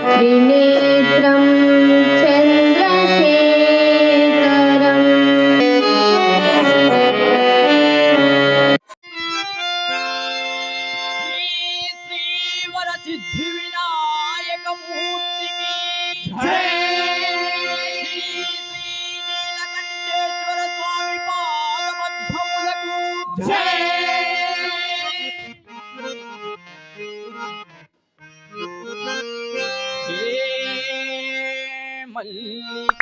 त्रिनेत्रं चन्द्रशेखरम् श्रीवरसिद्धिविनायकमूर्तिकी जय। नीलकण्ठेश्वर स्वामी पादपद्ममुలకు जय।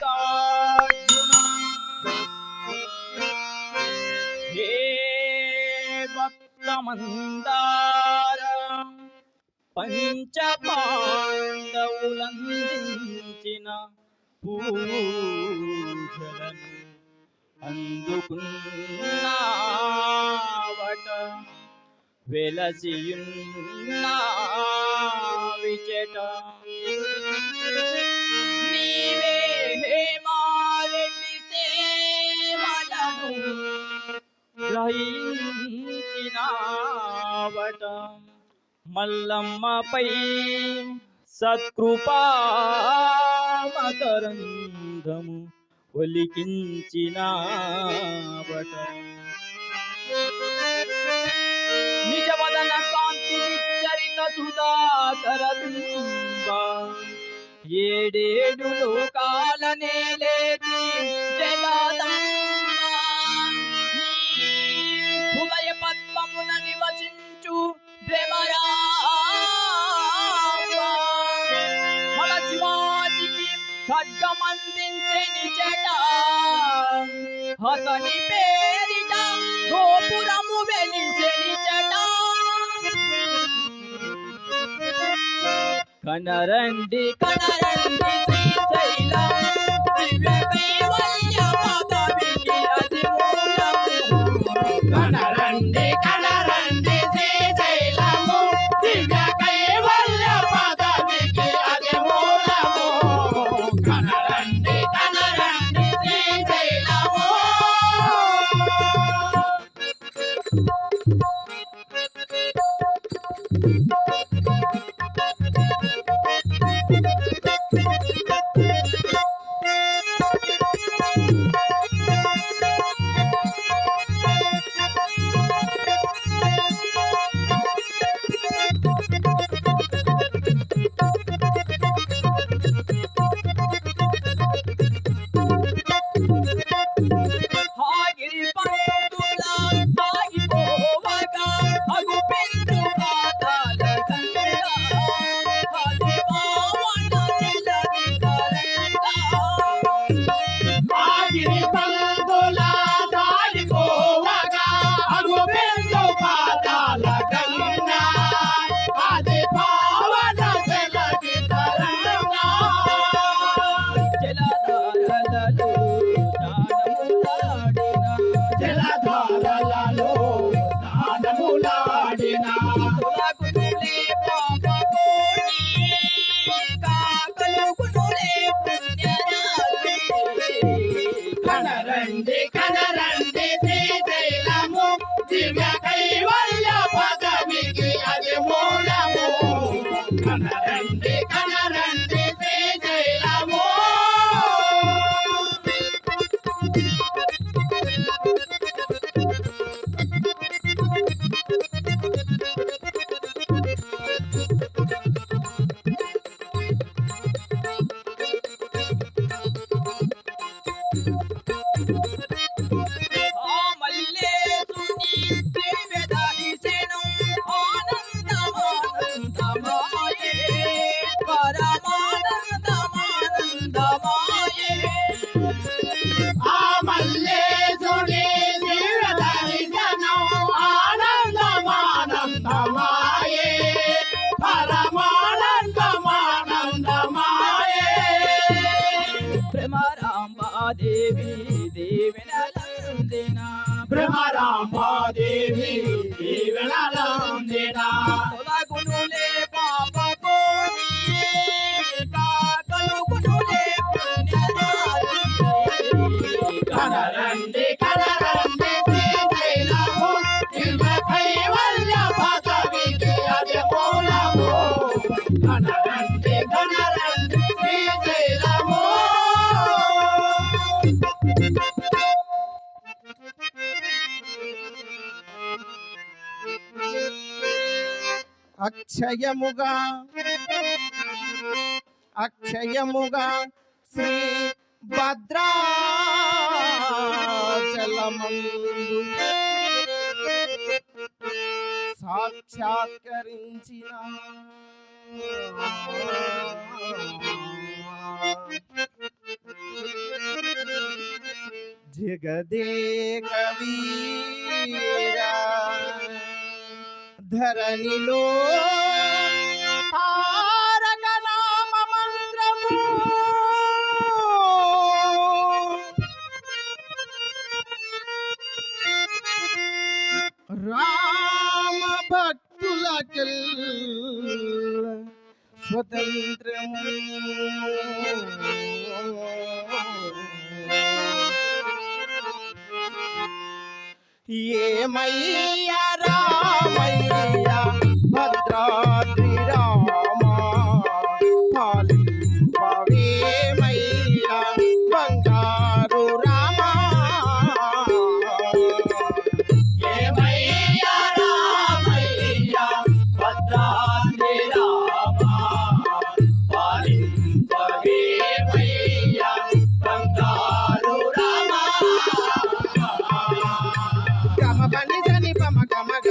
मल्लिकार्जुन हे भक्तमन्दार పంచపాండవులందించిన పూజలను అందుకున్నావట వెలసియున్నావిచెట నీవే హేమారెడ్డి సేవలను గ్రహించినావట మల్లమ్మపై సత్కృపామకరంధము ఒలికించినావట నిజవదన కాంతి విచ్చరిత సుధాకర బింబ ఏడేడు లోకాల నేలేది జగదంబ నీ హృదయ పద్మమున నివసించు మన శివాజికి ఖడ్గమందించని చెట అతని పేరిట గోపురము వెలించని చెట కనరండి కనరండి శ్రీశైలం దివ్య కైవల్య పదవికి అది మూలము కనరండి కనరండి శ్రీశైలము దివ్య కైవల్య పదవికి అది మూలము కనరండి కనరండి శ్రీశైలము కనరండి కనరండి శ్రీశైలము దివ్య కైవల్య పదవికి అది మూలము కనరండి కనరండి శ్రీశైలము దేవి దేవినలందిన బ్రహ్మరాంబాదేవి దేవినలందిన తొలగునులే పాప కోని కాకలుగునులే పుణ్యరాజి కనరండి కనరండి శ్రీశైలము దివ్య అక్షయముగా అక్షయముగా శ్రీ భద్రాచలమందు సాక్షాత్కరించిన జగదేక వీరా ధరణిలో తారక నామ మంత్రము రామ భక్తులకెల్ స్వతంత్రము ఏమయ్యా రామయ్య భద్రాద్రి రామ పాలింపవేమయ్యా బంగారు రామ ఏమయ్యా రామయ్య భద్రాద్రి రామ పాలింపవేమయ్యా బంగారు రామ గమ పని సని పమ గమగ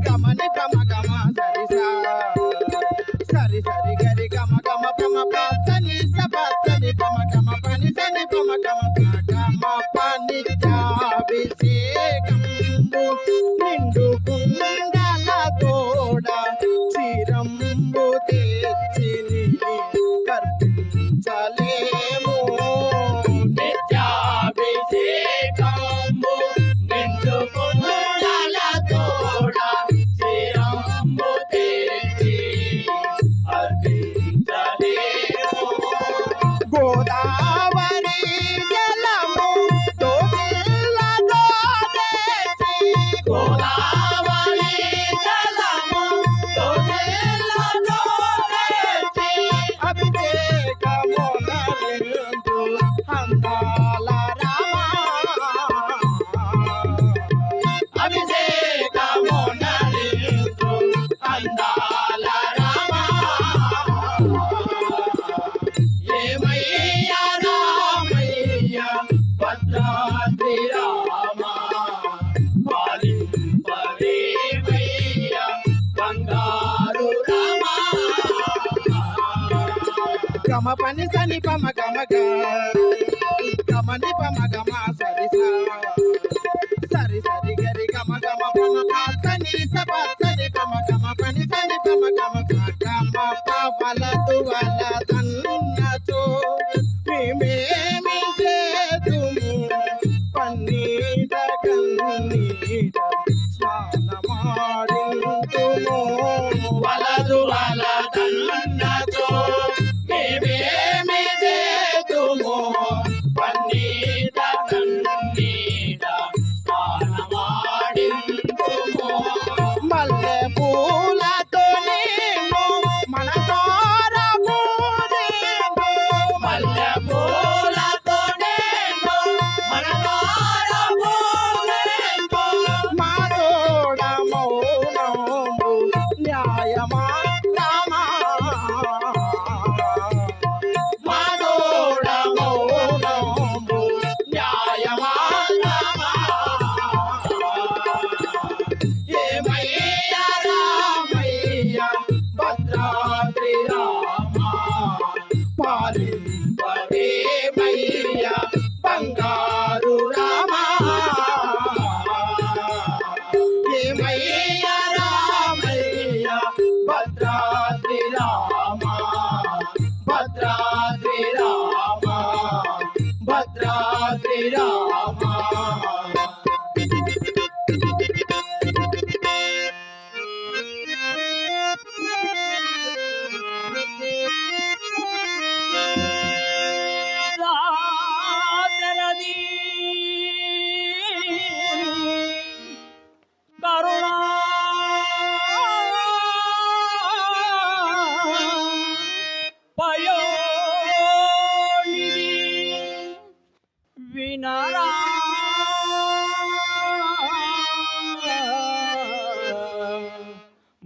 గమని పమ గమ సరిసా సరి సరి గరి గమ గమ పమ పని సని పమ గమ పని సని పమ గమ గమ పని అభిషేకంబు నిండు కుండల తోడ చిరంబు తెచ్చి కర్పించలేము నిత్యాభిషేకంబు నిండు కుండల తోడ చిరంబు తెచ్చి అర్పించలేము గోదావరి జలము తోటిల్లతో తెచ్చి గోదావరి జలము తోటెల్లతో తెచ్చి అభిషేకమునరిందు అందాల రామ అభిషేకమునరిందు అందాల రామ ఏమయ్యా రామయ్య భద్రాద్రి రామ పాలింపవేమయ్యా బంగారు రామ గమ పని సని పమ గమ గమని పమ గమ సరిసా సరి సరి గరి గమ గమ పమ సని సని పమ గమ పని సని పమ గమ గమ పవలదు వల తన్నచో మేమేమి చేతుము పన్నీట కన్నీట స్నానమాడింతుము వలదు వలదన్నచో మేమేమి చేతుము పన్నీట కన్నీట స్నానమాడింతుము మల్లె పూలతో నేను మనసార పూజింతు మల్లె పూలతో నేను మనసార పూజింతు మా తోడ మౌనము న్యాయమా రామా మా తోడ మౌనము న్యాయమా రామ ఏమయ్యా రామయ్య భద్రాద్రి రామ పాలింపవేమయ్యా బంగారు రామ ఏమయ్యా రామయ్య భద్రాద్రి రామ భద్రాద్రి రామ భద్రాద్రి రామ రాజరది కరుణా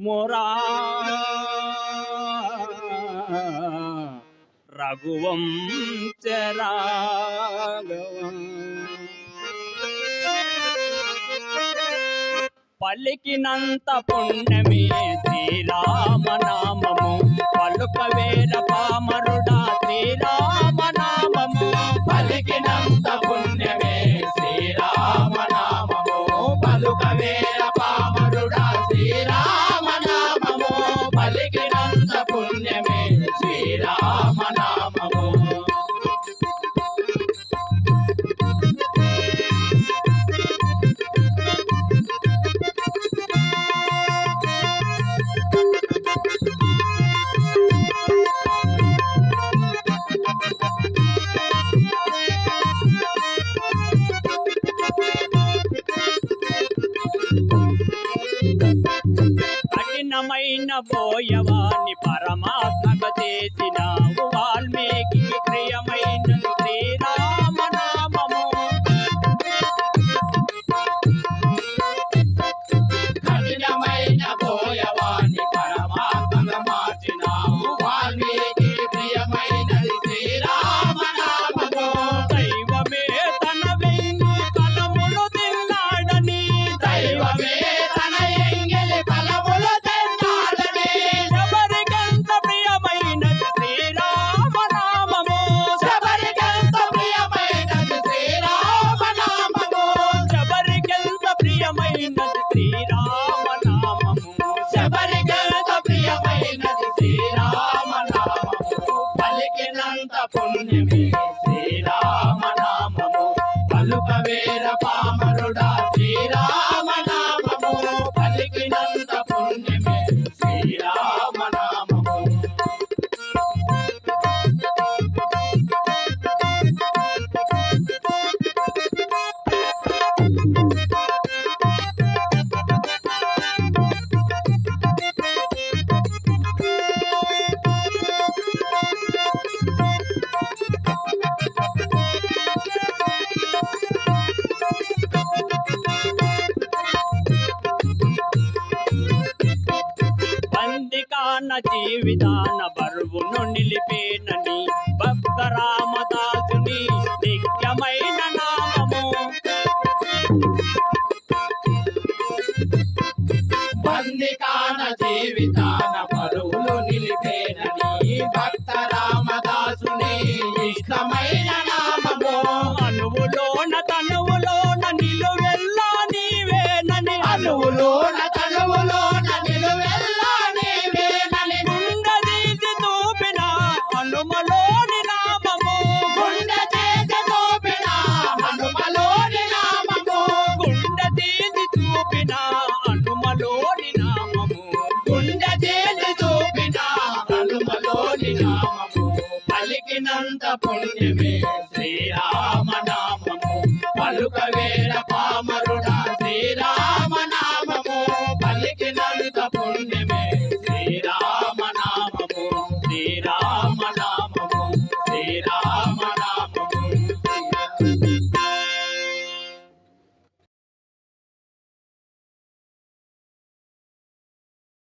మురా రఘువంశ రాఘవం పలికినంత పుణ్యమే శ్రీరామనామము పలుకవేర పామరుడా శ్రీరామనామము పలికినంత పుణ్యమే శ్రీరామనామము పలుకవేర పామరుడా శ్రీరామనామము పలికినంత పుణ్యమే శ్రీరామనామము కఠినమైన బోయవాన్ని పరమాత్మగా చేసినావు వాల్మీకి ప్రియమైన శ్రీరామనామము కఠినమైన బోయవాన్ని పరమాత్మగా మార్చినావు వాల్మీకి ప్రియమైనది శ్రీరామనామము దైవమే తన వెంగి ఫలములు తిన్నాడని దైవమే తన ఎంగిలి ఫలములు తిన్నాడని ఎవరికెంత ప్రియమైనది శ్రీరామనామము శబరికెంత ప్రియమైనది శ్రీరామనామము ఎవరికెంత ప్రియమైనది శ్రీరామనామము శబరికెంత ప్రియమైనది శ్రీరామనామము పలికినంత పుణ్యమే శ్రీరామనామము పలుకవేర పామరుడా శ్రీరామనామము పలికినంత పుణ్యమే శ్రీరామనామము బందికాన జీవితాన బరువును నిలిపేనని భక్త రామదాసుని నిత్యమైన నామము బందికాన జీవితాన పరువులు నిలిపేనని భక్త రామదాసుని ఇష్టమైన నామము అనువులోన తనువులోన నిలువెల్లా నీవేనని అనువు